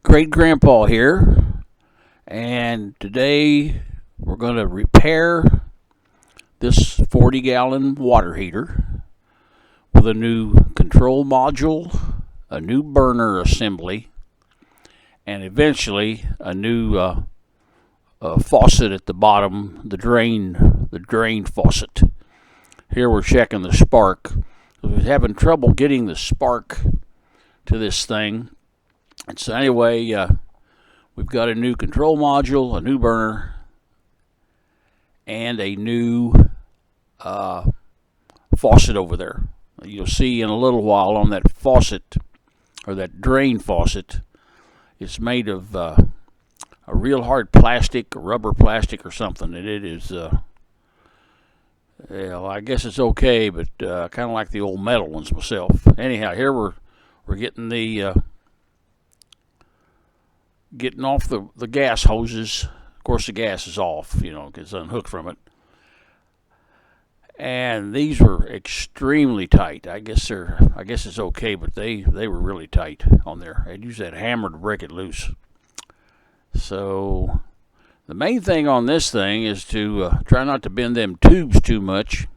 Great Grandpa here, and today we're going to repair this 40-gallon water heater with a new control module, a new burner assembly, and eventually a new faucet at the bottom, the drain faucet. Here we're checking the spark. We're having trouble getting the spark to this thing. And so anyway, we've got a new control module, a new burner, and a new faucet over there. You'll see in a little while on that faucet, or that drain faucet, it's made of a real hard plastic, rubber plastic or something, and it is, I guess it's okay, but kind of like the old metal ones myself. Anyhow, here we're getting the getting off the gas hoses. Of course, the gas is off, it's unhooked from it. And these were extremely tight. I guess it's okay, but they were really tight on there. I'd use that hammer to break it loose. So the main thing on this thing is to try not to bend them tubes too much,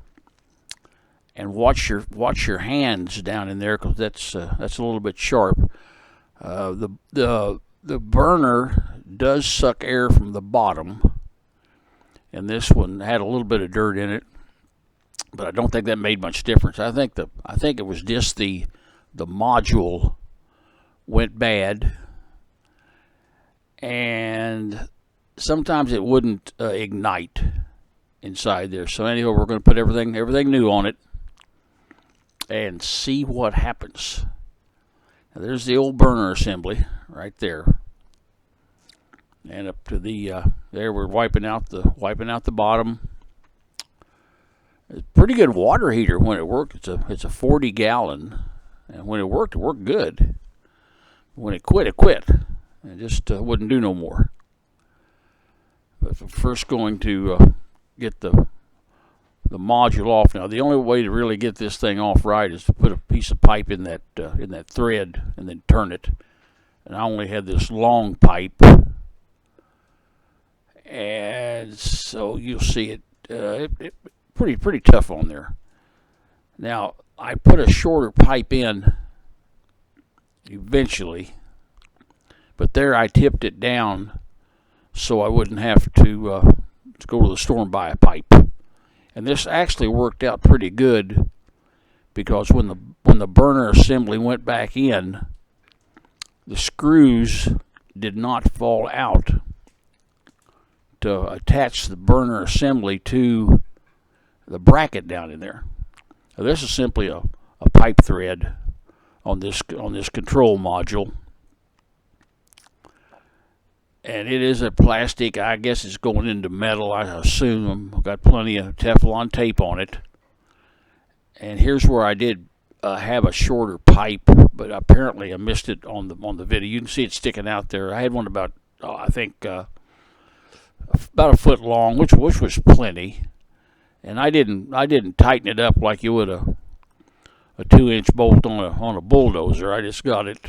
and watch your hands down in there, because that's a little bit sharp. The burner does suck air from the bottom, and this one had a little bit of dirt in it, but I don't think that made much difference. I think it was just the module went bad, and sometimes it wouldn't ignite inside there. So anyway, we're going to put everything new on it and see what happens. Now, there's the old burner assembly right there, and up to the there we're wiping out the bottom. It's a pretty good water heater when it worked. It's a 40-gallon, and when it worked good. When it quit, it just wouldn't do no more. But I'm first going to get the module off. Now, the only way to really get this thing off right is to put a piece of pipe in that thread and then turn it. And I only had this long pipe, and so you'll see it pretty tough on there. Now, I put a shorter pipe in eventually, but there I tipped it down so I wouldn't have to go to the store and buy a pipe. And this actually worked out pretty good, because when the burner assembly went back in, the screws did not fall out to attach the burner assembly to the bracket down in there. Now, this is simply a pipe thread on this control module, and it is a plastic. I guess it's going into metal, I assume. I've got plenty of Teflon tape on it. And here's where I did have a shorter pipe, but apparently I missed it on the video. You can see it sticking out there. I had one about about a foot long, which was plenty. And I didn't tighten it up like you would a 2-inch bolt on a bulldozer. I just got it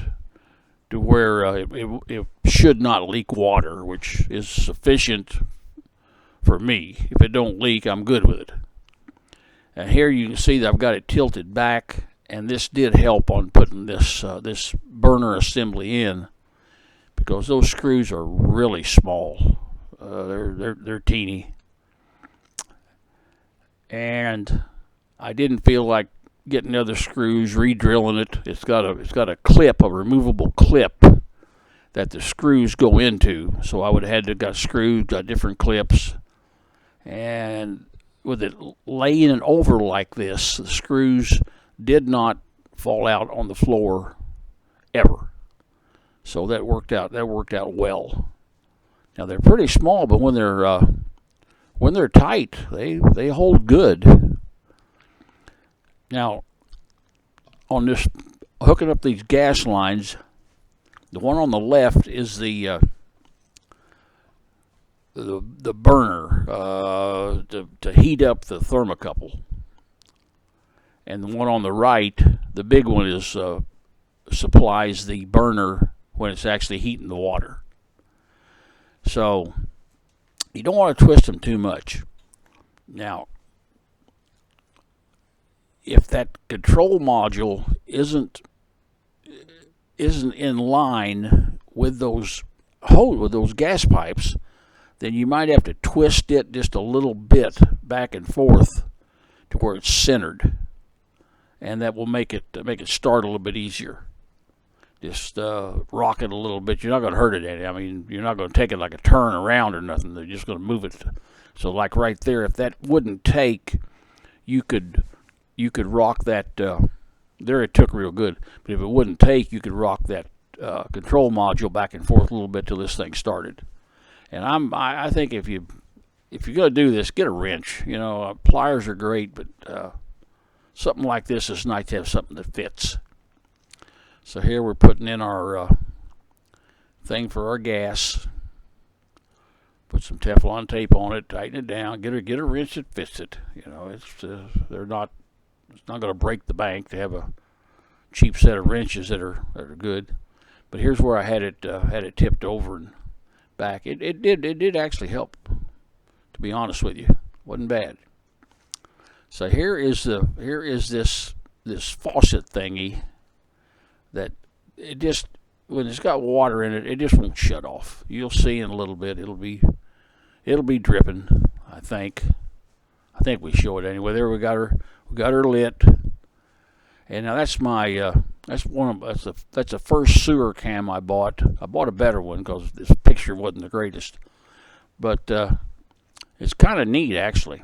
to where it should not leak water, which is sufficient for me. If it don't leak, I'm good with it. And here you can see that I've got it tilted back, and this did help on putting this burner assembly in, because those screws are really small. They're teeny, and I didn't feel like getting other screws, re-drilling it. It's got a clip, a removable clip that the screws go into. So I would have had to got screws, got different clips, and with it laying over like this, the screws did not fall out on the floor ever. So that worked out well. Now, they're pretty small, but when they're tight, they hold good. Now, on this, hooking up these gas lines, the one on the left is the burner to heat up the thermocouple, and the one on the right, the big one, is supplies the burner when it's actually heating the water. So you don't want to twist them too much. Now, if that control module isn't in line with those gas pipes, then you might have to twist it just a little bit back and forth to where it's centered, and that will make it start a little bit easier. Just rock it a little bit. You're not going to hurt it any. I mean, you're not going to take it like a turn around or nothing. They're just going to move it. So like right there, if that wouldn't take, you could rock that. There it took real good, but if it wouldn't take, you could rock that control module back and forth a little bit till this thing started. And I think if you're going to do this, get a wrench. You know, pliers are great, but something like this is nice to have something that fits. So here we're putting in our thing for our gas. Put some Teflon tape on it, tighten it down, get a wrench that fits it. You know, it's not going to break the bank to have a cheap set of wrenches that are good. But here's where I had it tipped over and back. It did actually help, to be honest with you. Wasn't bad. So here is this faucet thingy that it just, when it's got water in it, it just won't shut off. You'll see in a little bit it'll be dripping. I think we show it anyway. There we got her lit. And now that's my that's the first sewer cam I bought. I bought a better one because this picture wasn't the greatest, but it's kind of neat actually.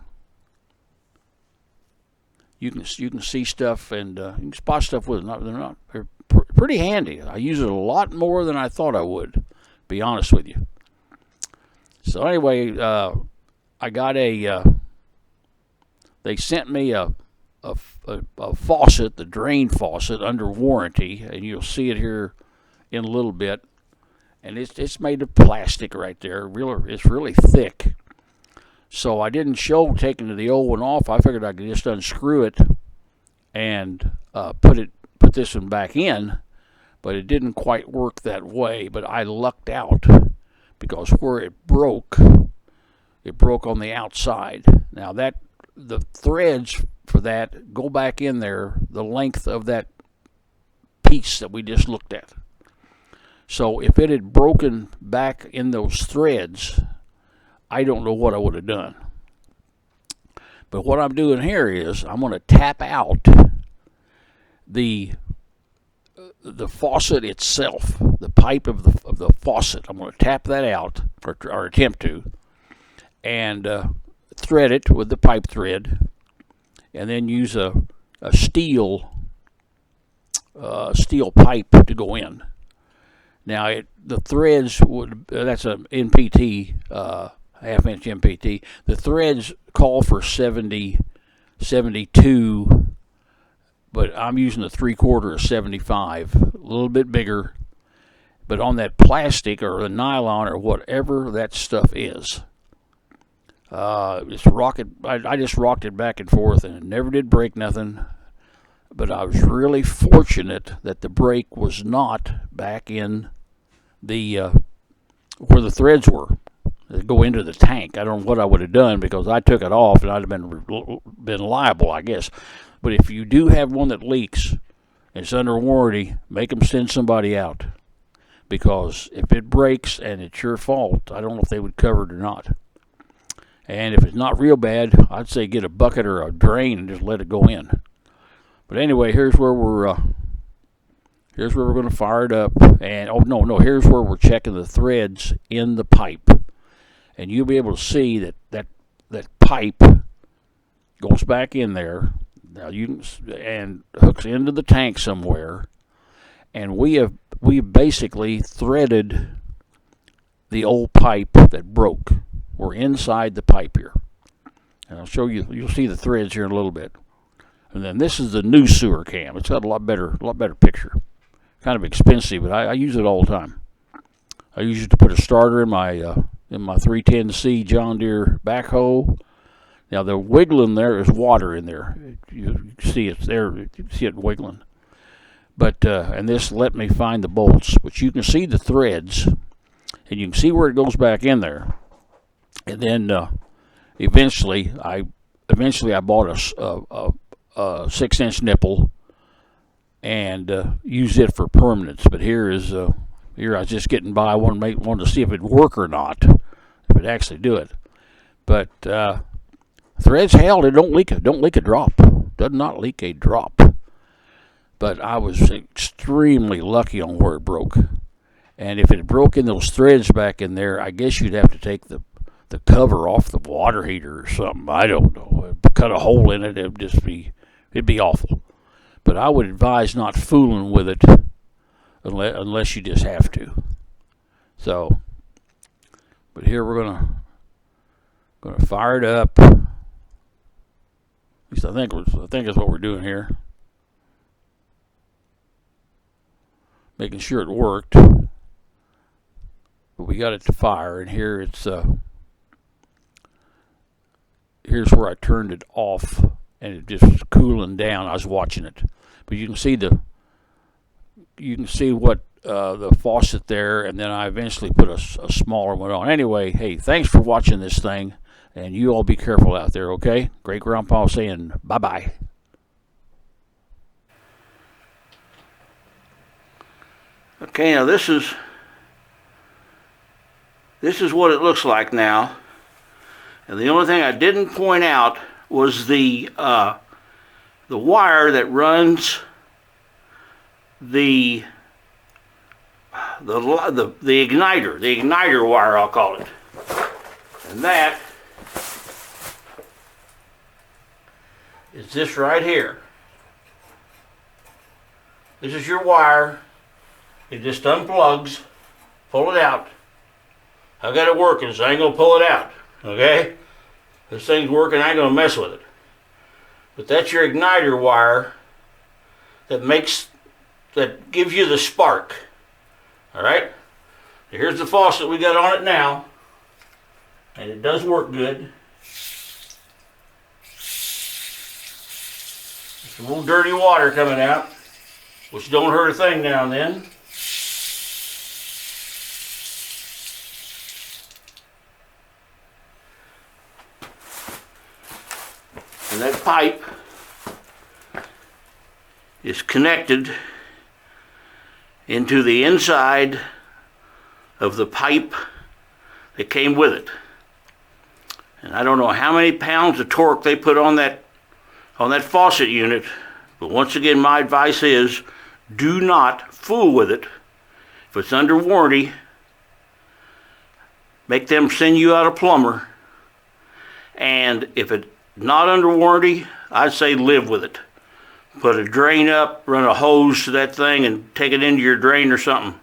You can see stuff and you can spot stuff with them. They're pretty handy. I use it a lot more than I thought I would, to be honest with you. So anyway, I got they sent me a faucet, the drain faucet, under warranty, and you'll see it here in a little bit. And it's made of plastic right there. It's really thick. So I didn't show taking the old one off. I figured I could just unscrew it and put this one back in, but it didn't quite work that way. But I lucked out because where it broke on the outside. Now the threads for that go back in there the length of that piece that we just looked at. So if it had broken back in those threads, I don't know what I would have done. But what I'm doing here is I'm going to tap out the faucet itself, the pipe of the faucet. I'm going to tap that out, or attempt to, and thread it with the pipe thread, and then use a steel pipe to go in. Now the threads that's an NPT, half-inch NPT. The threads call for 72, but I'm using a 3/4 of 75, a little bit bigger. But on that plastic or the nylon or whatever that stuff is, I just rocked it back and forth, and it never did break nothing. But I was really fortunate that the break was not back in the where the threads were. They go into the tank. I don't know what I would have done because I took it off and I'd have been liable, I guess. But if you do have one that leaks and it's under warranty, make them send somebody out, because if it breaks and it's your fault, I don't know if they would cover it or not. And if it's not real bad, I'd say get a bucket or a drain and just let it go in. But anyway, here's where we're going to fire it up. And here's where we're checking the threads in the pipe. And you'll be able to see that pipe goes back in there. Now and hooks into the tank somewhere. And we basically threaded the old pipe that broke. We're inside the pipe here. And I'll show you. You'll see the threads here in a little bit. And then this is the new sewer cam. It's got a lot better picture. Kind of expensive, but I use it all the time. I use it to put a starter in my 310C John Deere backhoe. Now the wiggling there is water in there. You see it's there. You see it wiggling. But and this let me find the bolts, but you can see the threads, and you can see where it goes back in there. And then eventually I bought a 6-inch nipple and used it for permanence. But here I was just getting by. I wanted to see if it'd work or not, if it actually do it. But threads held. It don't leak a drop. Does not leak a drop. But I was extremely lucky on where it broke. And if it broke in those threads back in there, I guess you'd have to take the cover off the water heater or something. I don't know. Cut a hole in it. It'd be awful. But I would advise not fooling with it unless you just have to. So, but here we're gonna fire it up. At least I think that's what we're doing here. Making sure it worked. But we got it to fire, and here here's where I turned it off, and it just was cooling down. I was watching it, but you can see what the faucet there, and then I eventually put a smaller one on. Anyway, hey, thanks for watching this thing, and you all be careful out there, okay? Great Grandpa saying bye-bye. Okay, now this is what it looks like now. And the only thing I didn't point out was the wire that runs the igniter wire, I'll call it. And that is this right here. This is your wire. It just unplugs. Pull it out. I got it working, so I ain't gonna pull it out. Okay? This thing's working, I ain't gonna mess with it. But that's your igniter wire that gives you the spark. Alright? Here's the faucet we got on it now. And it does work good. There's a little dirty water coming out, which don't hurt a thing now and then. And that pipe is connected into the inside of the pipe that came with it. And I don't know how many pounds of torque they put on that faucet unit, but once again my advice is do not fool with it. If it's under warranty, make them send you out a plumber. And if it's not under warranty, I'd say live with it. Put a drain up, run a hose to that thing and take it into your drain or something.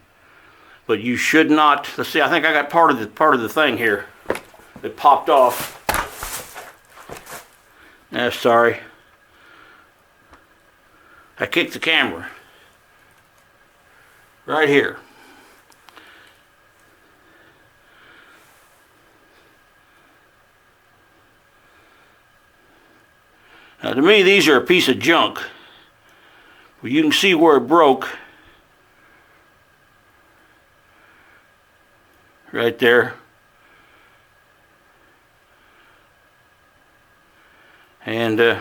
But you should not, let's see, I think I got part of the thing here. It popped off. Sorry. I kicked the camera. Right here. Now to me these are a piece of junk. But you can see where it broke. Right there. And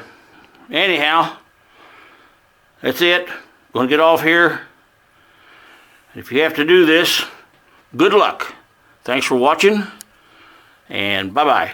anyhow, that's it. Gonna get off here. If you have to do this, good luck. Thanks for watching, and bye-bye.